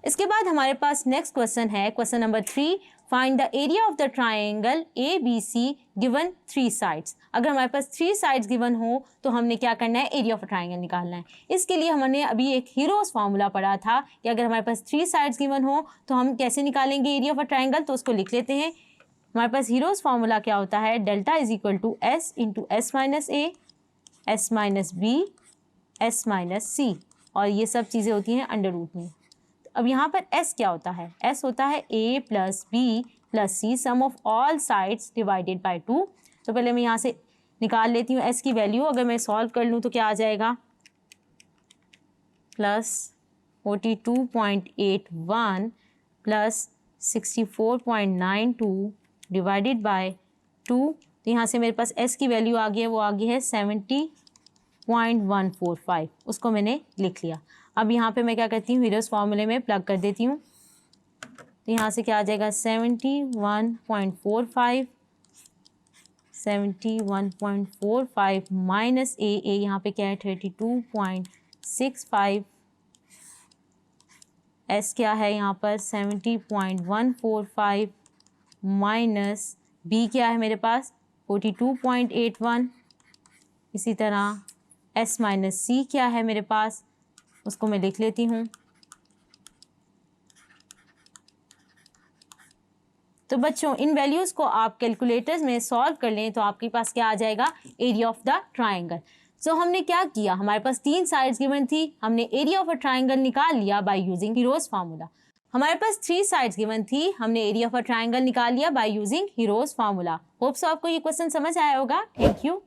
इसके बाद हमारे पास नेक्स्ट क्वेश्चन है, question number 3, find the area of the triangle A B C given 3 sides. अगर हमारे पास 3 साइड्स गिवन हो तो हमने क्या करना है, एरिया ऑफ ट्राइंगल निकालना है। इसके लिए हमने अभी एक हीरोज फार्मूला पढ़ा था कि अगर हमारे पास 3 साइड्स गिवन हो तो हम कैसे निकालेंगे एरिया ऑफ अ ट्राइंगल। तो उसको लिख लेते हैं। हमारे पास हीरोज फार्मूला क्या होता है, delta is equal to S into S minus A, S minus B, S minus C, और ये सब चीज़ें होती हैं अंडर रूट में। अब यहाँ पर s क्या होता है, s होता है a plus B plus C sum of all sides divided by 2। तो पहले मैं यहाँ से निकाल लेती हूँ s की वैल्यू। अगर मैं सॉल्व कर लूँ तो क्या आ जाएगा, प्लस 42.81 प्लस 64.92 डिवाइडेड बाय 2। तो यहाँ से मेरे पास s की वैल्यू आ गई है, वो आ गई है 70.145। उसको मैंने लिख लिया। अब यहाँ पे मैं क्या करती हूँ, हीरोज फार्मूले में प्लग कर देती हूँ। तो यहाँ से क्या आ जाएगा, 71.45 माइनस ए, यहाँ पे क्या है 32.65, एस क्या है यहाँ पर 70.145 माइनस बी क्या है मेरे पास 42.81। इसी तरह एस माइनस सी क्या है मेरे पास, उसको मैं लिख लेती हूँ। तो बच्चों इन वैल्यूज़ को आप कैलकुलेटर्स में सॉल्व कर लें तो आपके पास क्या आ जाएगा, एरिया ऑफ द ट्राइंगल। सो हमने क्या किया, हमारे पास 3 साइड्स गिवन थी, हमने एरिया ऑफ अ ट्राइंगल निकाल लिया बाय यूजिंग हीरोज फार्मूला। हमारे पास 3 साइड्स गिवन थी, हमने एरिया ऑफ अ ट्राइंगल निकाल लिया by using heroes formula. Hope so आपको ये क्वेश्चन समझ आया होगा। Thank you.